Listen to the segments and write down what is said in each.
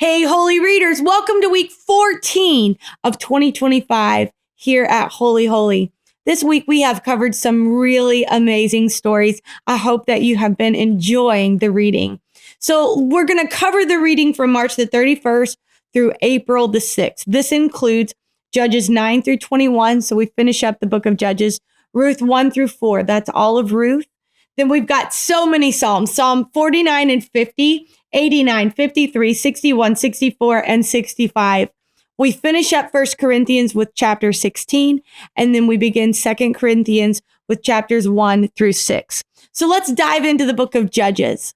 Hey, Holy Readers, welcome to week 14 of 2025 here at Holy Holy. This week we have covered some really amazing stories. I hope that you have been enjoying the reading. So we're going to cover the reading from March the 31st through April the 6th. This includes Judges 9 through 21. So we finish up the book of Judges, Ruth 1 through 4. That's all of Ruth. Then we've got so many Psalms, Psalm 49 and 50, 89, 53, 61, 64, and 65. We finish up 1 Corinthians with chapter 16, and then we begin 2 Corinthians with chapters 1 through 6. So let's dive into the book of Judges.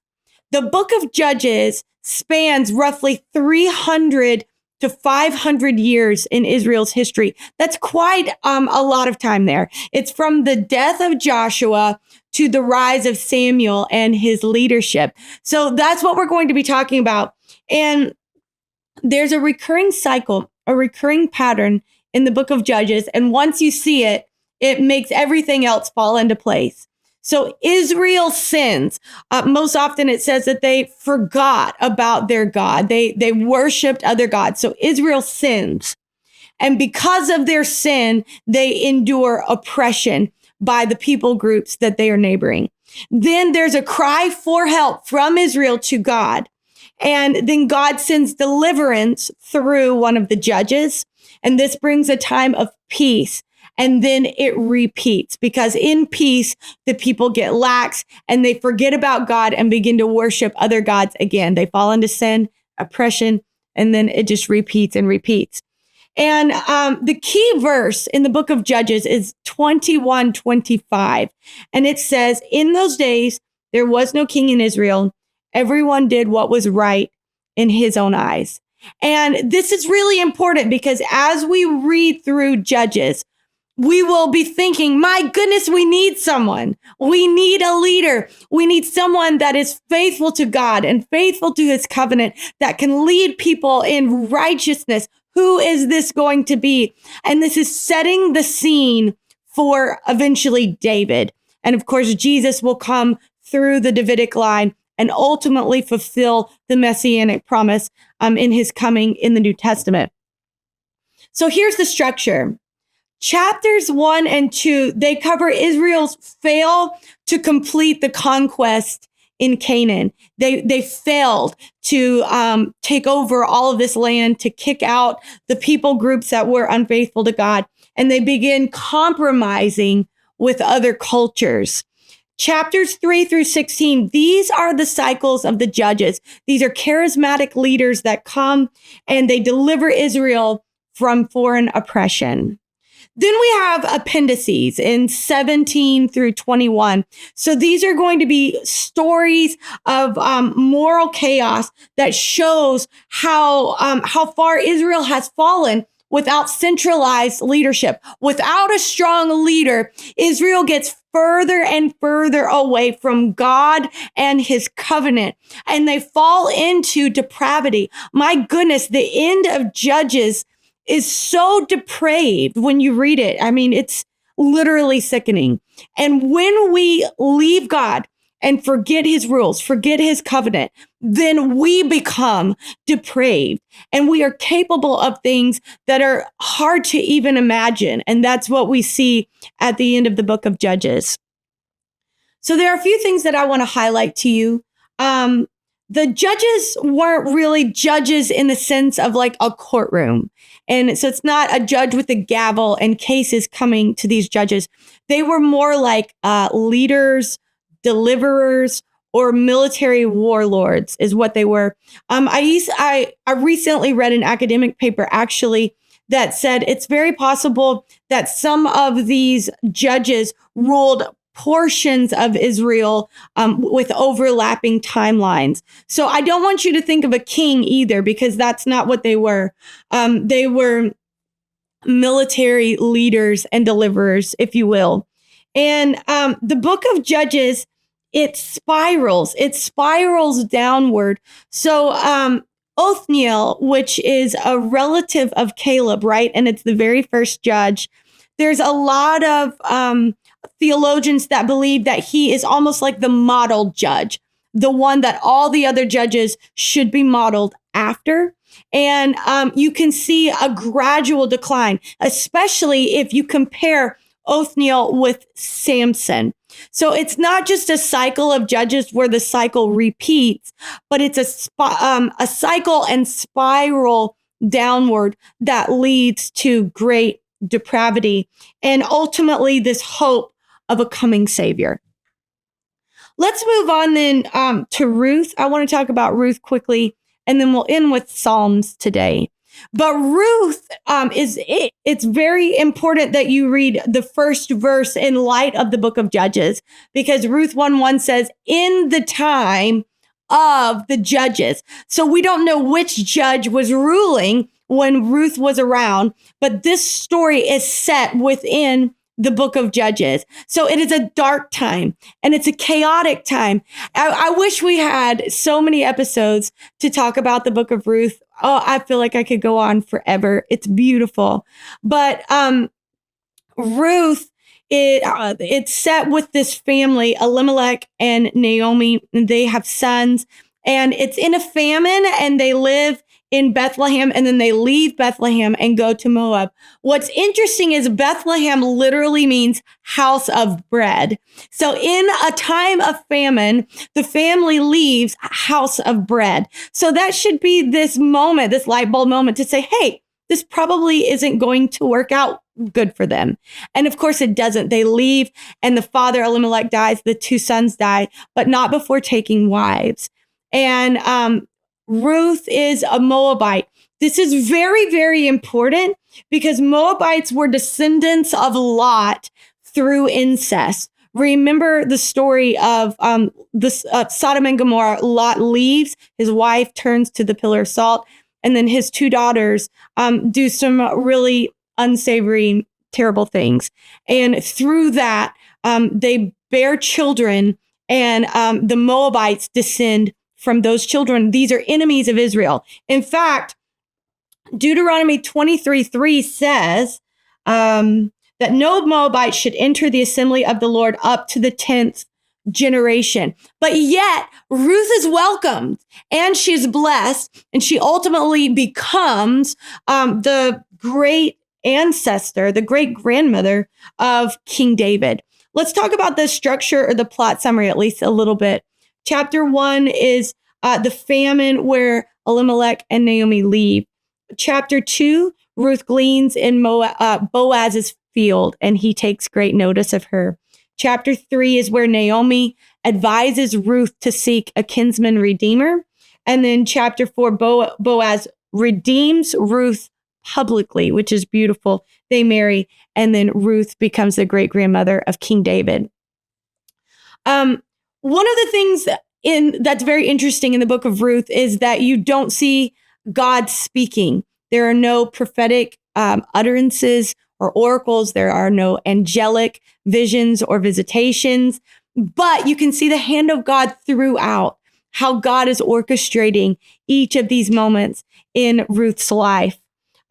The book of Judges spans roughly 300 to 500 years in Israel's history. That's quite a lot of time there. It's from the death of Joshua to the rise of Samuel and his leadership. So that's what we're going to be talking about. And there's a recurring cycle, a recurring pattern in the book of Judges. And once you see it, it makes everything else fall into place. So Israel sins. Most often it says that they forgot about their God. They worshiped other gods. So Israel sins. And because of their sin, they endure oppression by the people groups that they are neighboring. Then there's a cry for help from Israel to God. And then God sends deliverance through one of the judges. And this brings a time of peace. And then it repeats because in peace, the people get lax and they forget about God and begin to worship other gods again. They fall into sin, oppression, and then it just repeats and repeats. And the key verse in the book of Judges is 21:25. And it says, in those days, there was no king in Israel. Everyone did what was right in his own eyes. And this is really important because as we read through Judges, we will be thinking, my goodness, we need someone. We need a leader. We need someone that is faithful to God and faithful to his covenant that can lead people in righteousness. Who is this going to be? And this is setting the scene for eventually David. And of course, Jesus will come through the Davidic line and ultimately fulfill the messianic promise in his coming in the New Testament. So here's the structure. Chapters 1 and 2, they cover Israel's fail to complete the conquest in Canaan. They failed to take over all of this land, to kick out the people groups that were unfaithful to God. And they begin compromising with other cultures. Chapters 3 through 16, these are the cycles of the judges. These are charismatic leaders that come and they deliver Israel from foreign oppression. Then we have appendices in 17 through 21. So these are going to be stories of moral chaos that shows how far Israel has fallen without centralized leadership. Without a strong leader, Israel gets further and further away from God and his covenant, and they fall into depravity. My goodness, the end of Judges is so depraved when you read it. I mean, it's literally sickening. And when we leave God and forget his rules, forget his covenant, then we become depraved and we are capable of things that are hard to even imagine. And that's what we see at the end of the book of Judges. So there are a few things that I want to highlight to you. The judges weren't really judges in the sense of like a courtroom. And so it's not a judge with a gavel and cases coming to these judges. They were more like leaders, deliverers, or military warlords is what they were. I recently read an academic paper actually that said it's very possible that some of these judges ruled portions of Israel with overlapping timelines. So I don't want you to think of a king either, because that's not what they were. They were military leaders and deliverers, if you will. And the book of Judges, it spirals downward. So Othniel, which is a relative of Caleb, right? And it's the very first judge. There's a lot of theologians that believe that he is almost like the model judge, the one that all the other judges should be modeled after. And you can see a gradual decline, especially if you compare Othniel with Samson. So it's not just a cycle of judges where the cycle repeats, but it's a cycle and spiral downward that leads to great depravity and ultimately this hope of a coming savior. Let's move on then to Ruth. I want to talk about Ruth quickly, and then we'll end with Psalms today. But Ruth it's very important that you read the first verse in light of the book of Judges, because Ruth 1:1 says, in the time of the judges. So we don't know which judge was ruling when Ruth was around, but this story is set within the book of Judges. So it is a dark time and it's a chaotic time. I wish we had so many episodes to talk about the book of Ruth. Oh, I feel like I could go on forever. It's beautiful. But Ruth, it's set with this family, Elimelech and Naomi. They have sons, and it's in a famine, and they live in Bethlehem, and then they leave Bethlehem and go to Moab. What's interesting is Bethlehem literally means house of bread. So in a time of famine, the family leaves house of bread. So that should be this moment, this light bulb moment to say, hey, this probably isn't going to work out good for them. And of course it doesn't. They leave, and the father, Elimelech, dies. The two sons die, but not before taking wives. And Ruth is a Moabite. This is very, very important because Moabites were descendants of Lot through incest. Remember the story of Sodom and Gomorrah. Lot leaves, his wife turns to the pillar of salt, and then his two daughters do some really unsavory, terrible things. And through that, they bear children, and the Moabites descend from those children. These are enemies of Israel. In fact, Deuteronomy 23:3 says that no Moabite should enter the assembly of the Lord up to the 10th generation. But yet, Ruth is welcomed and she's blessed, and she ultimately becomes the great ancestor, the great grandmother of King David. Let's talk about the structure or the plot summary at least a little bit. Chapter 1 is the famine where Elimelech and Naomi leave. Chapter 2, Ruth gleans in Boaz's field, and he takes great notice of her. Chapter 3 is where Naomi advises Ruth to seek a kinsman redeemer. And then chapter 4, Boaz redeems Ruth publicly, which is beautiful. They marry, and then Ruth becomes the great grandmother of King David. One of the things that's very interesting in the book of Ruth is that you don't see God speaking. There are no prophetic utterances or oracles. There are no angelic visions or visitations, but you can see the hand of God throughout, how God is orchestrating each of these moments in Ruth's life.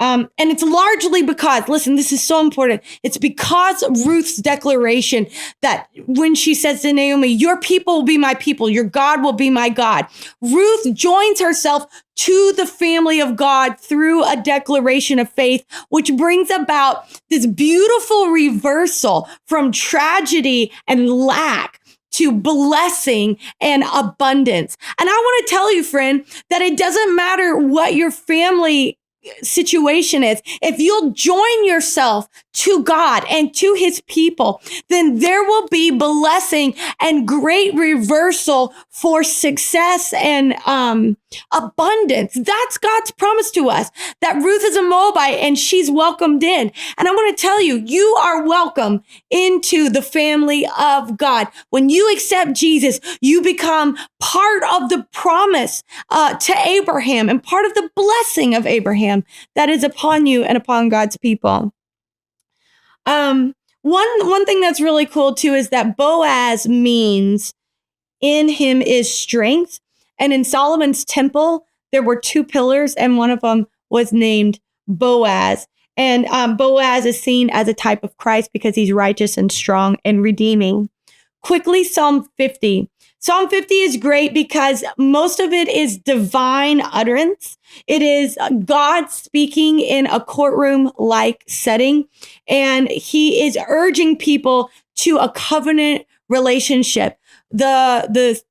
And it's largely because, listen, this is so important. It's because of Ruth's declaration that when she says to Naomi, your people will be my people, your God will be my God. Ruth joins herself to the family of God through a declaration of faith, which brings about this beautiful reversal from tragedy and lack to blessing and abundance. And I want to tell you, friend, that it doesn't matter what your family situation is. If you'll join yourself to God and to his people, then there will be blessing and great reversal for success and abundance. That's God's promise to us, that Ruth is a Moabite and she's welcomed in. And I want to tell you, you are welcome into the family of God. When you accept Jesus, you become part of the promise to Abraham and part of the blessing of Abraham that is upon you and upon God's people. One thing that's really cool too is that Boaz means in him is strength. And in Solomon's temple, there were two pillars, and one of them was named Boaz. And Boaz is seen as a type of Christ because he's righteous and strong and redeeming. Quickly, Psalm 50. Psalm 50 is great because most of it is divine utterance. It is God speaking in a courtroom like setting, and he is urging people to a covenant relationship. The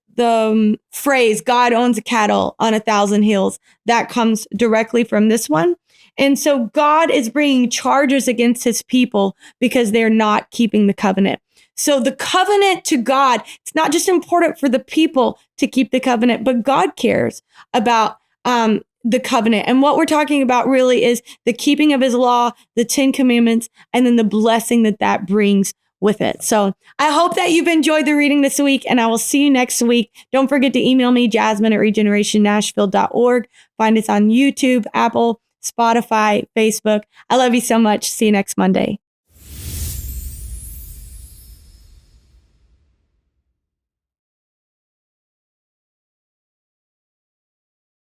phrase God owns a cattle on 1,000 hills, that comes directly from this one. And so God is bringing charges against his people because they're not keeping the covenant. So the covenant to God, it's not just important for the people to keep the covenant, but God cares about the covenant. And what we're talking about really is the keeping of his law, the 10 commandments, and then the blessing that that brings with it. So I hope that you've enjoyed the reading this week, and I will see you next week. Don't forget to email me, Jasmine at regenerationnashville.org. Find us on YouTube, Apple, Spotify, Facebook. I love you so much. See you next Monday.